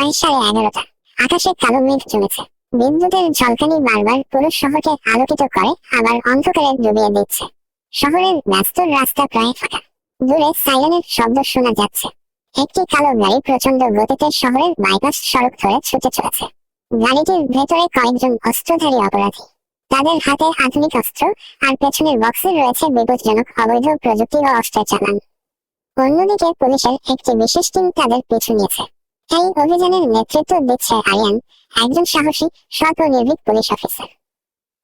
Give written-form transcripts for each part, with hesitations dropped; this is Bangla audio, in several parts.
প্রায় 11:30। আকাশে কালো মেঘ জমেছে। বিদ্যুতের ঝলকানি বারবার পুরো শহরকে আলোকিত করে, আবার অন্ধকারে ডুবিয়ে দিচ্ছে। শহরের ব্যস্ত রাস্তা প্রায় ফাঁকা। দূরে সাইরেনের শব্দ শোনা যাচ্ছে। একটি কালো গাড়ি প্রচন্ড গতিতে শহরের বাইপাস সড়ক ধরে ছুটে চলেছে। গাড়িটির ভেতরে কয়েকজন অস্ত্রধারী অপরাধী। তাদের হাতে আধুনিক অস্ত্র, আর পেছনের বক্সে রয়েছে বিপজ্জনক অবৈধ প্রযুক্তি ও অস্ত্রের চালান। অন্যদিকে পুলিশের একটি বিশেষ টিম তাদের পিছু নিয়েছে। এই অভিযানের নেতৃত্ব দিচ্ছে আরিয়ান, একজন সাহসী, সৎ ও নির্ভীক পুলিশ অফিসার।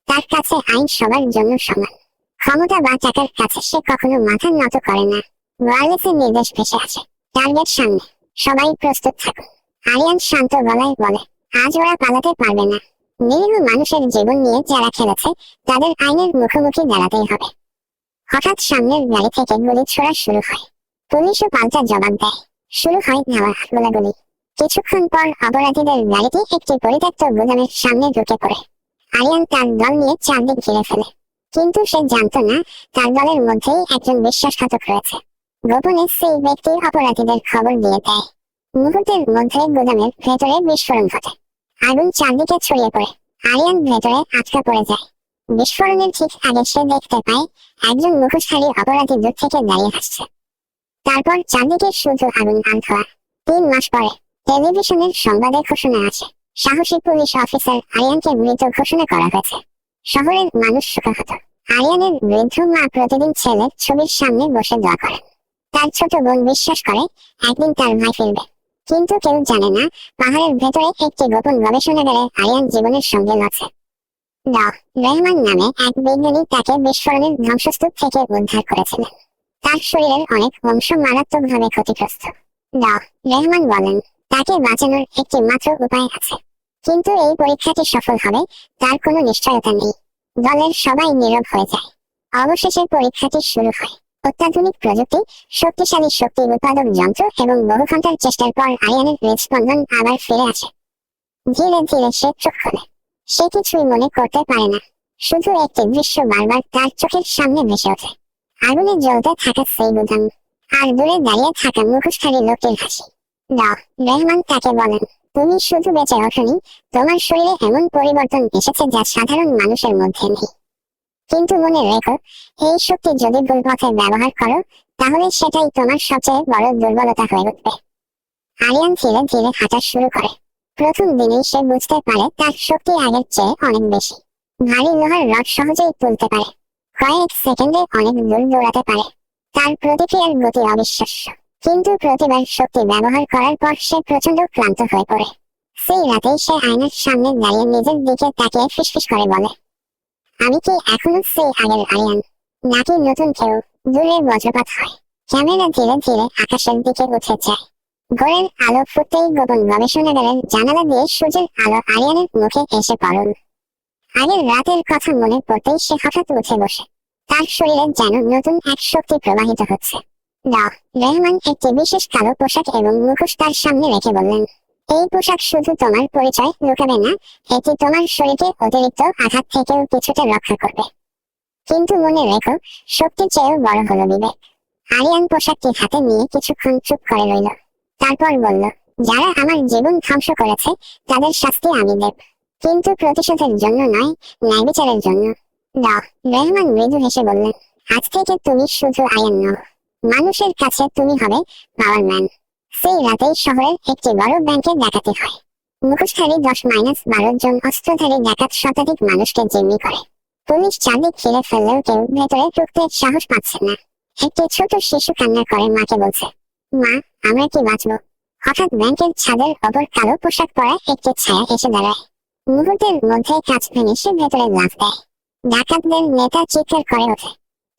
তার কাছে আইন সবার জন্য সমান। ক্ষমতা বা টাকার কাছে সে কখনো মাথা নত করে না। ওয়ারলেসের নির্দেশ ভেসে আছে, টার্গেট সামনে, সবাই প্রস্তুত থাকুন। আরিয়ান শান্ত গলায় বলে, আজ ওরা পালাতে পারবে না। নিরীহ মানুষের জীবন নিয়ে যারা খেলেছে, তাদের আইনের মুখোমুখি দাঁড়াতেই হবে। হঠাৎ সামনের গাড়ি থেকে গুলি ছোড়া শুরু হয়। পুলিশও পাল্টা জবাব দেয়। শুরু হয় ধাওয়া, গোলাগুলি। কিছুক্ষণ পর অপরাধীদের গাড়িটি একটি পরিত্যক্ত গুদামের সামনে ঢুকে পড়ে। আরিয়ান তার দল নিয়ে চারদিক ঘিরে ফেলে। কিন্তু সে জানত না, তার দলের মধ্যেই একজন বিশ্বাসঘাতক রয়েছে। গোপনে সেই ব্যক্তি অপরাধীদের খবর দিয়ে দেয়। মুহূর্তের মধ্যে গুদামের ভেতরে বিস্ফোরণ ঘটে। আগুন চারদিকে ছড়িয়ে পড়ে। আরিয়ান ভেতরে আটকা পড়ে যায়। বিস্ফোরণের ঠিক আগে সে দেখতে পায় একজন মুখোশধারী অপরাধী দূর থেকে দাঁড়িয়ে আসছে। তারপর চারদিকে শুধু আগুন আর ধোঁয়া। 3 মাস পরে টেলিভিশনের সংবাদে ঘোষণা আসে, সাহসী পুলিশ অফিসার আরিয়ানকে মৃত ঘোষণা করা হয়েছে। শহরের মানুষ শোকাহত। আরিয়ানের বৃদ্ধ মা প্রতিদিন ছেলের ছবির সামনে বসে দোয়া করেন। তার ছোট বোন বিশ্বাস করে একদিন তার ভাই ফিরবে। কিন্তু কেউ জানে না, পাহাড়ের ভেতরে একটি গোপন গবেষণাগারে আরিয়ান জীবনের সঙ্গে লড়ছে। রহমান নামে এক বিজ্ঞানী তাকে বিস্ফোরণের ধ্বংসস্তূপ থেকে উদ্ধার করেছিলেন। তার শরীরের অনেক অংশ মারাত্মকভাবে ক্ষতিগ্রস্ত। রহমান বলেন, তাকে বাঁচানোর একটি মাত্র উপায় আছে। কিন্তু এই পরীক্ষাটি সফল হবে তার কোনো নিশ্চয়তা নেই। দলের সবাই নীরব হয়ে যায়। অবশেষে পরীক্ষাটি শুরু হয়। অত্যাধুনিক প্রযুক্তি, শক্তিশালী শক্তি উৎপাদক যন্ত্র এবং বহু ঘন্টার চেষ্টার পর আরিয়ানের হৃদস্পন্দন আবার ফিরে আসে। ধীরে ধীরে সে চোখ খোলে। সে কিছুই মনে করতে পারে না। শুধু একটি দৃশ্য বারবার তার চোখের সামনে ভেসে ওঠে। আগুনে জ্বলতে থাকা সেই গুদাম, আর দূরে দাঁড়িয়ে থাকা মুখোশধারী লোকটির হাসি। রহমান তাকে বলেন, তুমি শুধু বেঁচে ওঠোনি, তোমার শরীরে এমন পরিবর্তন এসেছে যা সাধারণ মানুষের মধ্যে নেই। কিন্তু মনে রেখো, এই শক্তি যদি ভুল পথে ব্যবহার করো, তাহলে সেটাই তোমার সবচেয়ে বড় দুর্বলতা হয়ে উঠবে। আরিয়ান ধীরে ধীরে হাঁটা শুরু করে। প্রথম দিনেই সে বুঝতে পারে তার শক্তি আগের চেয়ে অনেক বেশি। ভারী লোহার রড সহজেই তুলতে পারে। কয়েক সেকেন্ডে অনেক দূর দৌড়াতে পারে। তার প্রতিক্রিয়ার গতি অবিশ্বাস্য। কিন্তু প্রতিবার শক্তি ব্যবহার করার পর সে প্রচন্ড ক্লান্ত হয়ে পড়ে। সেই রাতেই সে আয়নার সামনে দাঁড়িয়ে নিজের দিকে তাকিয়ে ফিসফিস করে বলে, আমি কি এখনো সেই আগের আরিয়ান, নাকি নতুন কেউ? দূরে বজ্রপাত হয়। ক্যামেরা ধীরে ধীরে আকাশের দিকে উঠে যায়। ভোরের আলো ফুটতেই গোপন গবেষণাগারের জানালা দিয়ে সূর্যের আলো আরিয়ানের মুখে এসে পড়ল। আগের রাতের কথা মনে পড়তেই সে হঠাৎ উঠে বসে। তার শরীরে যেন নতুন এক শক্তি প্রবাহিত হচ্ছে। রহমান একটি বিশেষ কালো পোশাক এবং মুখোশ তার সামনে রেখে বললেন, এই পোশাক শুধু তোমার পরিচয় লুকাবে না, এটি তোমার শরীরকে অতিরিক্ত আঘাত থেকেও কিছুটা রক্ষা করবে। কিন্তু মনে রেখো, শক্তির চেয়েও বড় হলো বিবেক। আরিয়ান পোশাকটি হাতে নিয়ে কিছুক্ষণ চুপ করে রইল। তারপর বলল, যারা আমার জীবন ধ্বংস করেছে তাদের শাস্তি আমি দেব, কিন্তু প্রতিশোধের জন্য নয়, ন্যায় বিচারের জন্য। রহমান মৃদু হেসে বললেন, আজ থেকে তুমি শুধু আরিয়ান নও, মানুষের কাছে তুমি হবে পাওয়ার ম্যান। সেই রাতেই শহরের একটি বড় ব্যাংকে ডাকাতি হয়। মুখোশধারী 10-12 জন অস্ত্রধারী ডাকাত শতাধিক মানুষকে জিম্মি করে। পুলিশ চারদিক ঘিরে ফেললেও কেউ ভেতরে ঢুকতে সাহস পাচ্ছে না। একটি ছোট শিশু কান্না করে মাকে বলছে, মা, আমরা কি বাঁচবো? হঠাৎ ব্যাংকের ছাদের ওপর কালো পোশাক পরা একটি ছায়া এসে দাঁড়ায়। মুহূর্তের মধ্যে কাঁচ ভেঙে সে ভেতরে লাফ দেয়। ডাকাতদের নেতা চিৎকার করে ওঠে,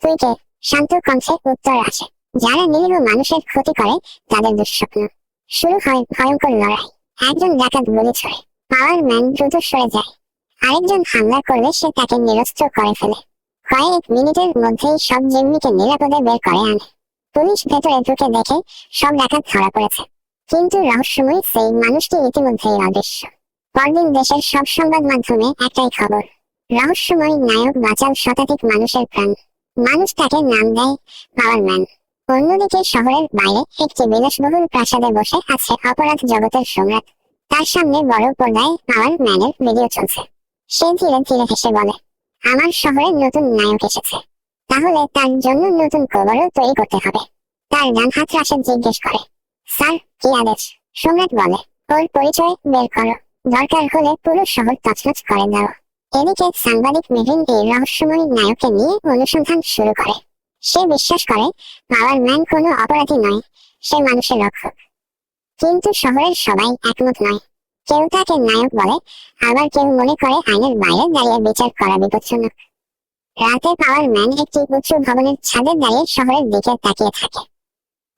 তুই কে? শান্ত কণ্ঠে উত্তর আসে, যারা নিরীহ মানুষের ক্ষতি করে তাদের দুঃস্বপ্ন। শুরু হয় ভয়ঙ্কর লড়াই। একজন ডাকাত গুলি ছোড়ে, পাওয়ার ম্যান দ্রুত সরে যায়। আরেকজন হামলা করলে সে তাকে নিরস্ত্র করে ফেলে। কয়েক মিনিটের মধ্যেই সব জিম্মিকে নিরাপদে বের করে আনে। পুলিশ ভেতরে ঢুকে দেখে সব ডাকাত ধরা পড়েছে, কিন্তু রহস্যময় সেই মানুষটি ইতিমধ্যেই অদৃশ্য। পরদিন দেশের সব সংবাদ মাধ্যমে একটাই খবর, রহস্যময় নায়ক বাঁচাল শতাধিক মানুষের প্রাণ। মানুষ তাকে নাম দেয় পাওয়ার ম্যান। অন্যদিকে শহরের বাইরে একটি বিলাসবহুল প্রাসাদে বসে আছে অপরাধ জগতের সম্রাট তার সামনে বড় পর্দায় পাওয়ার ম্যানের ভিডিও চলছে। সে ধীরে ধীরে হেসে বলে, আমার শহরে নতুন নায়ক এসেছে, তাহলে তার জন্য নতুন কবরও তৈরি করতে হবে। তার ডান হাত রাশেদ জিজ্ঞেস করে, স্যার কি আদেশ? সম্রাট বলে, ওর পরিচয় বের করো, দরকার হলে পুরো শহর তছনছ করে দাও। এদিকে সাংবাদিক মেহরিন এই রহস্যময় নায়ককে নিয়ে অনুসন্ধান শুরু করে। সে বিশ্বাস করে পাওয়ার ম্যান কোনো অপরাধী নয়, সে মানুষের রক্ষক। কিন্তু শহরের সবাই একমত নয়। কেউ তাকে নায়ক বলে, আবার কেউ মনে করে আইনের বাইরে দাঁড়িয়ে বিচার করা বিপজ্জনক। রাতে পাওয়ার ম্যান একটি উঁচু ভবনের ছাদে দাঁড়িয়ে শহরের দিকে তাকিয়ে থাকে।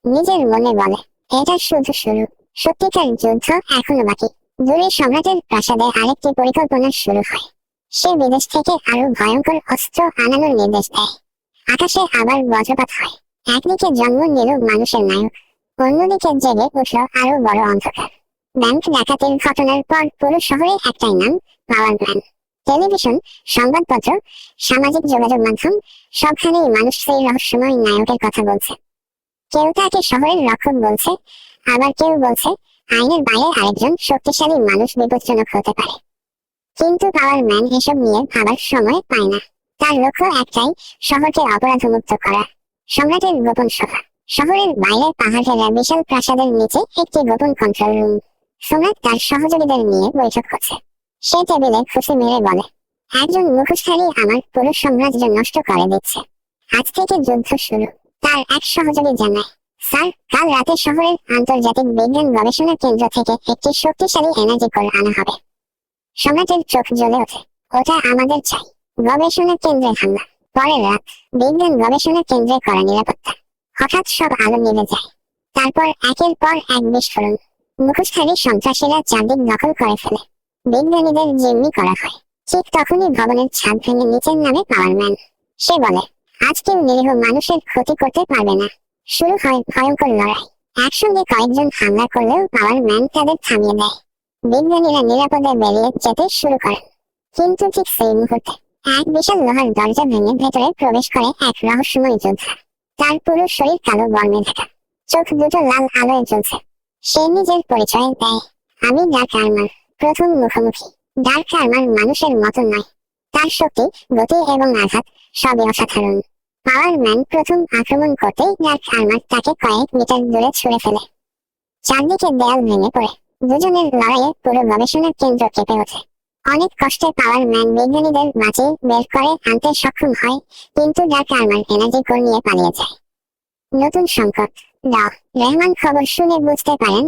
নিজের মনে বলে, এটা শুধু শুরু, সত্যিকার যুদ্ধ এখনো বাকি। দূরে সম্রাটের প্রাসাদে আরেকটি পরিকল্পনা শুরু হয়। সে বিদেশ থেকে আরো ভয়ঙ্কর অস্ত্র আনানোর নির্দেশ দেয়। আকাশে আবার বজ্রপাত হয়। একদিকে জন্ম নিল মানুষের নায়ক, অন্যদিকে জেগে উঠল আরো বড় অন্ধকার। ব্যাংক ডাকাতির ঘটনার পর পুরো শহরে একটাই নাম, পাওয়ার ম্যান। টেলিভিশন, সংবাদপত্র, সামাজিক যোগাযোগ মাধ্যম, সবখানেই মানুষ সেই রহস্যময় নায়কের কথা বলছে। কেউ তাকে শহরের রক্ষক বলছে, আবার কেউ বলছে আইনের বাইরে আরেকজন শক্তিশালী মানুষ বিপজ্জনক হতে পারে। কিন্তু পাওয়ার ম্যান এসব নিয়ে ভাবার সময় পায় না। তার লক্ষ্য একটাই, শহরকে অপরাধমুক্ত করা। সম্রাটের গোপন সভা। শহরের বাইরে পাহাড় ঘেরা বিশাল প্রাসাদের নিচে একটি গোপন কন্ট্রোল রুম। সম্রাট তার সহযোগীদের নিয়ে বৈঠক করছে। সে টেবিলে খুশি মেরে বলে, একজন মুখোশধারী আমার পুরো সাম্রাজ্য নষ্ট করে দিচ্ছে। আজ থেকে যুদ্ধ শুরু। তার এক সহযোগী জানায়, স্যার কাল রাতে শহরের আন্তর্জাতিক বিজ্ঞান গবেষণা কেন্দ্র থেকে একটি শক্তিশালী এনার্জি কোর আনা হবে। সম্রাটের চোখ জ্বলে ওঠে, ওটা আমাদের চাই। গবেষণা কেন্দ্রে হামলা। পরের রাত, বিজ্ঞান গবেষণা কেন্দ্রে করা নিরাপত্তা। হঠাৎ সব আলো নিভে যায়। তারপর একের পর এক বিস্ফোরণ। মুখোশধারী সন্ত্রাসীরা চারদিক দখল করে ফেলে। বিজ্ঞানীদের জিম্মি করা হয়। ঠিক তখনই ভবনের ছাদ ভেঙে নিচের নামে পাওয়ার ম্যান। সে বলে, আজ কেউ নিরীহ মানুষের ক্ষতি করতে পারবে না। শুরু হয় ভয়ঙ্কর লড়াই। একসঙ্গে কয়েকজন হামলা করলেও পাওয়ার ম্যান তাদের থামিয়ে দেয়। বিজ্ঞানীরা নিরাপদে বেরিয়ে যেতে শুরু করেন। কিন্তু ঠিক সেই মুহূর্তে এক বিশাল লোহার দরজা ভেঙে ভেতরে প্রবেশ করে এক রহস্যময় যোদ্ধা। তার পুরো শরীর কালো বর্মে ঢাকা, চোখ দুটো লাল আলোয় জ্বলছে। সে নিজের পরিচয় দেয়, আমি ডার্ক আর্মার, প্রথম মুখোমুখি। ডার্ক আর্মার মানুষের মতো নয়। তার শক্তি, গতি এবং আঘাত সবই অসাধারণ। পাওয়ার ম্যান প্রথম আক্রমণ করতেই ডার্ক আর্মার তাকে কয়েক মিটার দূরে ছুঁড়ে ফেলে। চারদিকে দেয়াল ভেঙে পড়ে। দুজনের লড়াইয়ে পুরো গবেষণা কেন্দ্র কেঁপে ওঠে। অনেক কষ্টে পাওয়ার ম্যান বিজ্ঞানীদের বাঁচিয়ে বের করে আনতে সক্ষম হয়, কিন্তু ডার্ক আর্মার এনার্জি কোর নিয়ে পালিয়ে যায়। নতুন সংকট। রহমান খবর শুনে বুঝতে পারেন,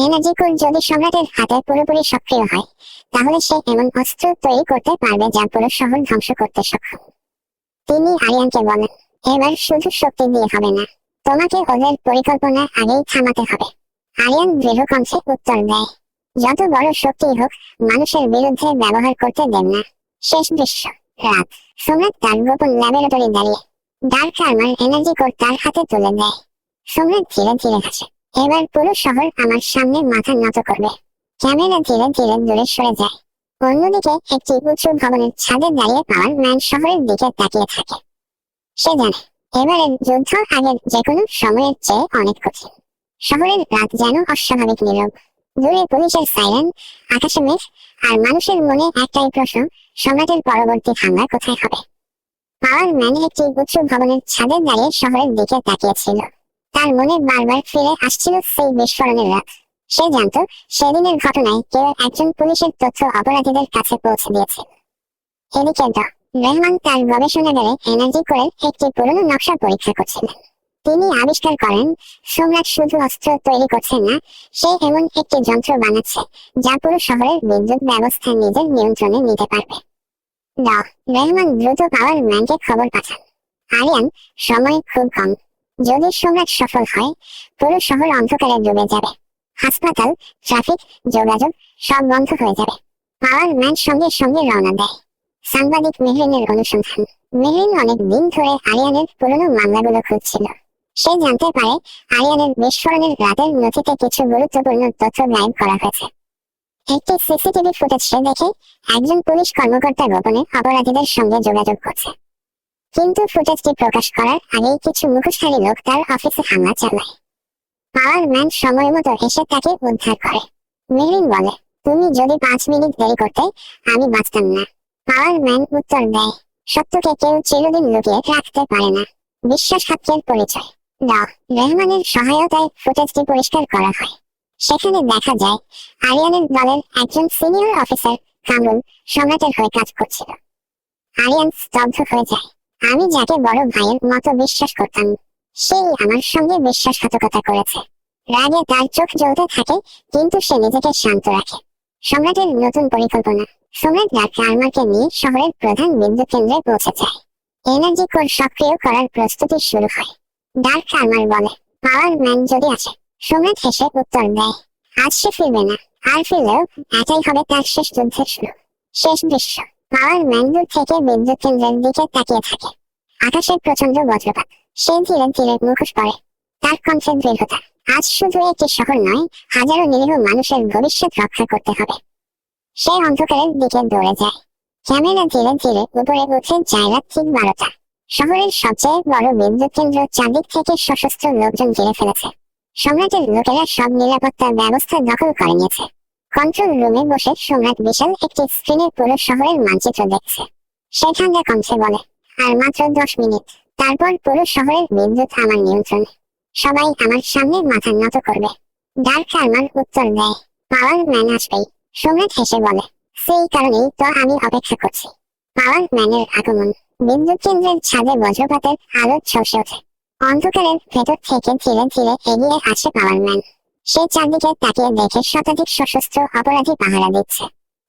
এনার্জি কোর যদি সম্রাটের হাতে পুরোপুরি সক্রিয় হয়, তাহলে সে এমন অস্ত্র তৈরি করতে পারবে যা পুরো শহর ধ্বংস করতে সক্ষম। তিনি আরিয়ানকে বলেন, এবার শুধু শক্তি দিয়ে হবে না, তোমাকে ওদের পরিকল্পনা আগেই থামাতে হবে। আরিয়ান দৃঢ় কণ্ঠে উত্তর দেয়, যত বড় শক্তি হোক, মানুষের বিরুদ্ধে ব্যবহার করতে দেন না। শেষ দৃশ্য, রাত। সম্রাট তার গোপন ল্যাবরেটরি দাঁড়িয়ে। ডার্ক আর্মার এনার্জি কোর তার হাতে তুলে দেয়। সম্রাট ধীরে ধীরে হাসে, এবার পুরো শহর আমার সামনে মাথা নত করবে। ক্যামেরা ধীরে ধীরে দূরে সরে যায়। অন্যদিকে একটি উঁচু ভবনের ছাদে দাঁড়িয়ে পাওয়ার ম্যান শহরের দিকে তাকিয়ে থাকে। সে জানে, এবারের যুদ্ধ আগের যে কোনো সময়ের চেয়ে অনেক কঠিন। শহরের রাত যেন অস্বাভাবিক নীরব। দূরে পুলিশের সাইরেন, আকাশে মেঘ, আর মানুষের মনে একটাই প্রশ্ন, সম্রাটের পরবর্তী হামলা কোথায় হবে। পাওয়ার ম্যান একটি উঁচু ভবনের ছাদে দাঁড়িয়ে শহরের দিকে তাকিয়েছিল। তার মনে বারবার ফিরে আসছিল সেই বিস্ফোরণের রাত। সে জানত, সেদিনের ঘটনায় কেউ একজন পুলিশের তথ্য অপরাধীদের কাছে পৌঁছে দিয়েছে। এদিকে রহমান তার গবেষণাগারে এনার্জি কোরের একটি পুরনো নকশা পরীক্ষা করছিলেন। তিনি আবিষ্কার করেন, সম্রাট শুধু অস্ত্র তৈরি করছেন না, সে এমন একটি যন্ত্র বানাচ্ছে যা পুরো শহরের বিদ্যুৎ ব্যবস্থা নিজের নিয়ন্ত্রণে নিতে পারবে। রহমান দ্রুত পাওয়ার ম্যানকে খবর পাঠান, আরিয়ান, সময় খুব কম। যদি সম্রাট সফল হয়, পুরো শহর অন্ধকারে ডুবে যাবে। হাসপাতাল, ট্রাফিক, যোগাযোগ সব বন্ধ হয়ে যাবে। পাওয়ার ম্যান সঙ্গে সঙ্গে রওনা দেয়। সাংবাদিক মেহরিনের অনুসন্ধান। মেহরিন অনেক দিন ধরে আরিয়ানের পুরনো মামলাগুলো খুঁজছিল। সে জানতে পারে, আরিয়ানের বিস্ফোরণের রাতের নথিতে কিছু গুরুত্বপূর্ণ তথ্য গায়েব করা হয়েছে। একটি সিসিটিভি ফুটেজ দেখে একজন পুলিশ কর্মকর্তা গোপনে অপরাধীদের সঙ্গে যোগাযোগ করছে। কিন্তু ফুটেজটি প্রকাশ করার আগেই কিছু মুখোশধারী লোক তার অফিসে হামলা চালায়। পাওয়ার ম্যান সময় মতো এসে তাকে উদ্ধার করে। মেহরিন বলে, তুমি যদি 5 মিনিট দেরি করতে, আমি বাঁচতাম না। পাওয়ার ম্যান উত্তর দেয়, সত্যকে কেউ চিরদিন লুকিয়ে রাখতে পারে না। বিশ্বাসঘাতকের পরিচয়। রহমানের সহায়তায় ফুটেজটি পরিষ্কার করা হয়। সেখানে দেখা যায় আরিয়ানের দলের একজন সিনিয়র অফিসার কামরুল সম্রাটের হয়ে কাজ করছিল। আরিয়ান স্তব্ধ হয়ে যায়। আমি যাকে বড় ভাইয়ের মতো বিশ্বাস করতাম, সেই আমার সঙ্গে বিশ্বাসঘাতকতা করেছে। রাগে তার চোখ জ্বলতে থাকে, কিন্তু সে নিজেকে শান্ত রাখে। সম্রাটের নতুন পরিকল্পনা। সম্রাট ডার্ক আর্মারকে নিয়ে শহরের প্রধান বিদ্যুৎ কেন্দ্রে পৌঁছে যায়। এনার্জি কোর সক্রিয় করার প্রস্তুতি শুরু হয়। ডার্ক আর্মার বলে, পাওয়ার ম্যান যদি আসে। সম্রাট হেসে উত্তর দেয়, আজ সে ফিরবে না, আর ফিরলেও এটাই হবে তার শেষ যুদ্ধের শুরু। শেষ দৃশ্য। পাওয়ার ম্যান দূর থেকে বিদ্যুৎ কেন্দ্রের দিকে তাকিয়ে থাকে। আকাশে প্রচন্ড বজ্রপাত। সে ধীরে ধীরে মুখোশ পড়ে। তার কণ্ঠে দৃঢ়তা। আজ শুধু একটি শহর নয়, হাজারো নিরীহ মানুষের ভবিষ্যৎ রক্ষা করতে হবে। সে অন্ধকারের দিকে দৌড়ে যায়। ক্যামেরা ধীরে ধীরে উপরে উঠে যায় রাত ঠিক 12টা। শহরের সবচেয়ে বড় বিদ্যুৎ কেন্দ্র চারদিক থেকে সশস্ত্র লোকজন ঘিরে ফেলেছে। সম্রাটের লোকেরা সব নিরাপত্তা ব্যবস্থা দখল করে নিয়েছে। কন্ট্রোল রুমে বসে সম্রাট বিশাল একটি স্ক্রিনে পুরো শহরের মানচিত্র দেখছে। সে ঠান্ডা কণ্ঠে বলে, আর মাত্র 10 মিনিট, তারপর পুরো শহরের বিদ্যুৎ আমার নিয়ন্ত্রণে। সবাই আমার সামনে মাথা নত করবে। ডার্ক আর্মার উত্তর দেয়, পাওয়ার ম্যান আসবেই। সম্রাট হেসে বলে, সেই কারণেই তো আমি অপেক্ষা করছি। পাওয়ার ম্যানের আগমন। বিদ্যুৎ কেন্দ্রের ছাদে বজ্রপাতের আলো ঝলসে ওঠে। অন্ধকারের ভেতর থেকে ধীরে ধীরে এগিয়ে আসে পাওয়ার ম্যান। সে চারদিকে তাকিয়ে দেখে শতাধিক সশস্ত্র অপরাধী পাহারা দিচ্ছে।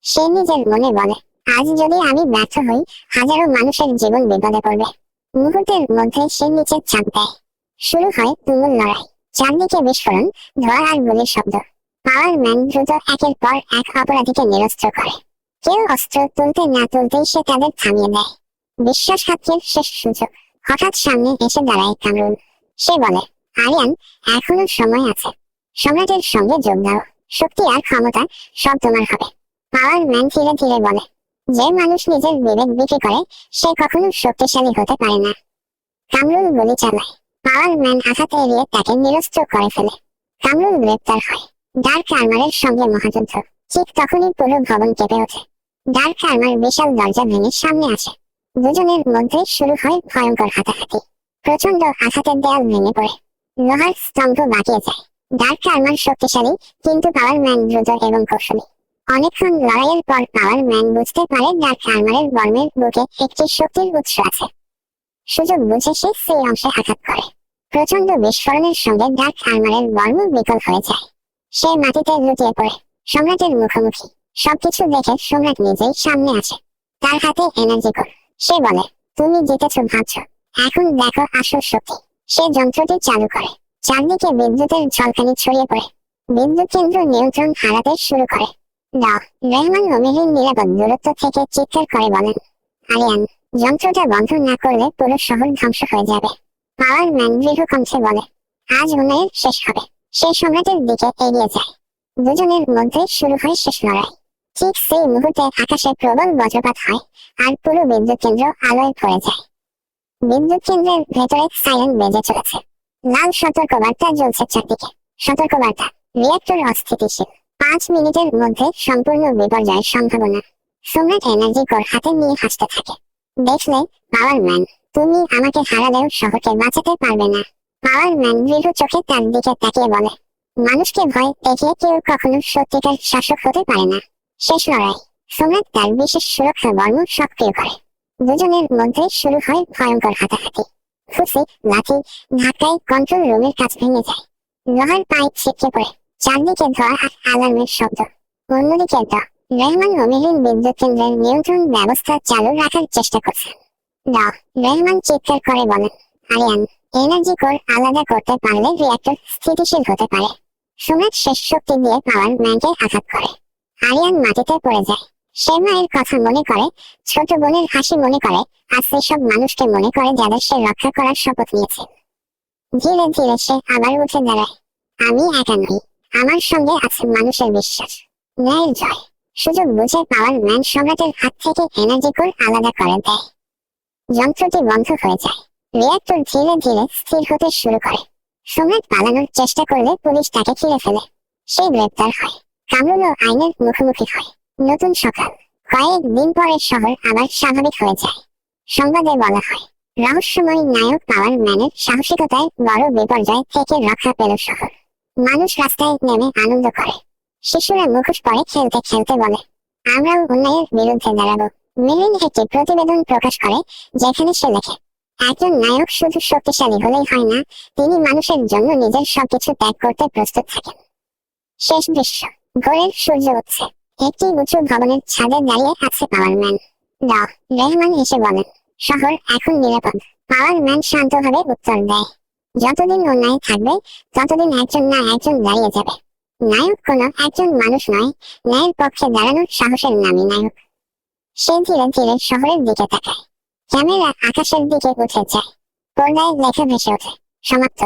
সে নিজের মনে বলে, আজ যদি আমি ব্যর্থ হই, হাজারো মানুষের জীবন বিপদে পড়বে। মুহূর্তের মধ্যে সে নিচে চাপ দেয়। শুরু হয় তুমুল লড়াই। চারদিকে বিস্ফোরণ, ধোঁয়া আর গুলির শব্দ। পাওয়ার ম্যান দ্রুত একের পর এক অপরাধীকে নিরস্ত্র করে। কেউ অস্ত্র তুলতে না তুলতেই সে তাদের থামিয়ে দেয়। বিশ্বাসঘাতকের শেষ সুযোগ। হঠাৎ সামনে এসে দাঁড়ায় কামরুল। সে বলে, আরিয়ান, এখনো সময় আছে। সম্রাটের সঙ্গে যোগ দাও। শক্তি আর ক্ষমতা সব তোমার হবে। পাওয়ার ম্যান ধীরে ধীরে বলে, যে মানুষ নিজের বিবেক বিক্রি করে, সে কখনো শক্তিশালী হতে পারে না। কামরুল গুলি চালায়। পাওয়ার ম্যান আঘাত এড়িয়ে তাকে নিরস্ত্র করে ফেলে। কামরুল গ্রেপ্তার হয়। ডার্ক আর্মারের সঙ্গে মহাযুদ্ধ। ঠিক তখনই পুরো ভবন কেঁপে ওঠে। ডার্ক আর্মার বিশাল দরজা ভেঙে সামনে আসে। দুজনের মধ্যে শুরু হয় ভয়ঙ্কর হাতাহাতি। প্রচন্ড আঘাতের দেয়াল ভেঙে পড়ে। লোহার স্তম্ভ বাঁকিয়ে যায়। ডার্ক আর্মার শক্তিশালী, কিন্তু পাওয়ার ম্যান দ্রুত এবং কৌশলী। অনেকক্ষণ লড়াইয়ের পর পাওয়ার ম্যান বুঝতে পারে ডার্ক আর্মারের বর্মের বুকে একটি শক্তির উৎস আছে। সুযোগ বুঝে সে সেই অংশে আঘাত করে। প্রচন্ড বিস্ফোরণের সঙ্গে ডার্ক আর্মারের বর্ম বিকল হয়ে যায়। সে মাটিতে লুটিয়ে পড়ে। সম্রাটের মুখোমুখি। সবকিছু দেখে সম্রাট নিজেই সামনে আসে। তার হাতে এনার্জি কোর। সে বলে, তুমি জিতেছ ভাবছ, এখন দেখো আসল শক্তি। সে যন্ত্রটি চালু করে। চারদিকে বিদ্যুতের ঝলকানি ছড়িয়ে পড়ে। বিদ্যুৎ কেন্দ্র নিয়ন্ত্রণ হারাতে শুরু করে। রহমান অমিহীন নিরাপদ দূরত্ব থেকে চিৎকার করে বলেন, আরিয়ান, যন্ত্রটা বন্ধ না করলে পুরো শহর ধ্বংস হয়ে যাবে। পাওয়ার ম্যান দৃঢ় কণ্ঠে বলে, আজ উন্নয়ন শেষ হবে। সে সম্রাটের দিকে এগিয়ে যায়। দুজনের মধ্যে শুরু হয় শেষ লড়াই। ঠিক সেই মুহূর্তে আকাশে প্রবল বজ্রপাত হয়, আর পুরো বিদ্যুৎ কেন্দ্র আলোয় ভরে যায়। বিদ্যুৎ কেন্দ্রের ভেতরে সাইরেন বেজে চলেছে। লাল সতর্কবার্তা জ্বলছে চারদিকে। সতর্কবার্তা, রিঅ্যাক্টর অস্থিতিশীল। 5 মিনিটের মধ্যে সম্পূর্ণ বিপর্যয়ের সম্ভাবনা। সম্রাট এনার্জি কোর হাতে নিয়ে হাসতে থাকে। দেখলে, পাওয়ার ম্যান, তুমি আমাকে হারালেও শহরকে বাঁচাতে পারবে না। পাওয়ার ম্যান দৃঢ় চোখে তার দিকে তাকিয়ে বলে, মানুষকে ভয় দেখিয়ে কেউ কখনো সত্যিকার শাসক হতে পারে না। শেষ লড়াই। সম্রাট তার বিশেষ সুরক্ষা বর্ম সক্রিয় করে। দুজনের মধ্যে শুরু হয় ভয়ঙ্কর হাতাহাতি। ফুসি, লাঠি, ধাক্কায় কন্ট্রোল রুমের কাজ ভেঙে যায়। লোহার পাইপ ছিটকে পড়ে। চারদিকে ধোঁয়া আর অ্যালার্মের শব্দ। অন্যদিকে রহমান অমিহীন বিদ্যুৎ কেন্দ্রের নিয়ন্ত্রণ ব্যবস্থা চালু রাখার চেষ্টা করছে। রহমান চিৎকার করে বলেন, আরিয়ান, এনার্জি কোর আলাদা করতে পারলে রিঅ্যাক্টর স্থিতিশীল হতে পারে। সম্রাট শেষ শক্তি দিয়ে পাওয়ার ম্যানকে আঘাত করে। আরিয়ান মাটিতে পড়ে যায়। সে মায়ের কথা মনে করে, ছোট বোনের হাসি মনে করে, আর সেসব মানুষকে মনে করে যাদের সে রক্ষা করার শপথ নিয়েছে। ধীরে ধীরে সে আবার উঠে দাঁড়ায়। আমি একা নই, আমার সঙ্গে আছে মানুষের বিশ্বাস, ন্যায়ের জয়। সুযোগ বুঝে পাওয়ার ম্যান সম্রাটের হাত থেকে এনার্জি কোর আলাদা করে দেয়। যন্ত্রটি বন্ধ হয়ে যায়। রিঅ্যাক্টর ধীরে ধীরে স্থির হতে শুরু করে। সম্রাট পালানোর চেষ্টা করলে পুলিশ তাকে ঘিরে ফেলে। সে গ্রেপ্তার হয়। কামরুলও আইনের মুখোমুখি হয়। নতুন সকাল। কয়েকদিন পরে শহর আবার স্বাভাবিক হয়ে যায়। সংবাদে বলা হয়, রহস্যময় নায়ক পাওয়ার ম্যানের সাহসিকতায় বড় বিপর্যয় থেকে রক্ষা পেল শহর। মানুষ রাস্তায় নেমে আনন্দ করে। শিশুরা মুখোশ পরে খেলতে খেলতে বলে, আমরাও অন্যায়ের বিরুদ্ধে দাঁড়াবো। মেরিন একটি প্রতিবেদন প্রকাশ করে, যেখানে সে লেখে, একজন নায়ক শুধু শক্তিশালী হলেই হয় না, তিনি মানুষের জন্য নিজের সবকিছু ত্যাগ করতে প্রস্তুত থাকেন। শেষ দৃশ্য। ভোরের সূর্য উঠছে। একটি উঁচু ভবনের ছাদে দাঁড়িয়ে আছে পাওয়ার ম্যান। রহমান এসে বলেন, শহর এখন নিরাপদ। পাওয়ার ম্যান শান্তভাবে উত্তর দেয়, যতদিন অন্যায় থাকবে ততদিন একজন না একজন দাঁড়িয়ে যাবে। নায়ক কোনো একজন মানুষ নয়, ন্যায়ের পক্ষে দাঁড়ানোর সাহসের নামই নায়ক। সে ধীরে ধীরে শহরের দিকে তাকায়। ক্যামেরা আকাশের দিকে উঠে যায়। পর্দায় লেখা ভেসে ওঠে, সমাপ্ত।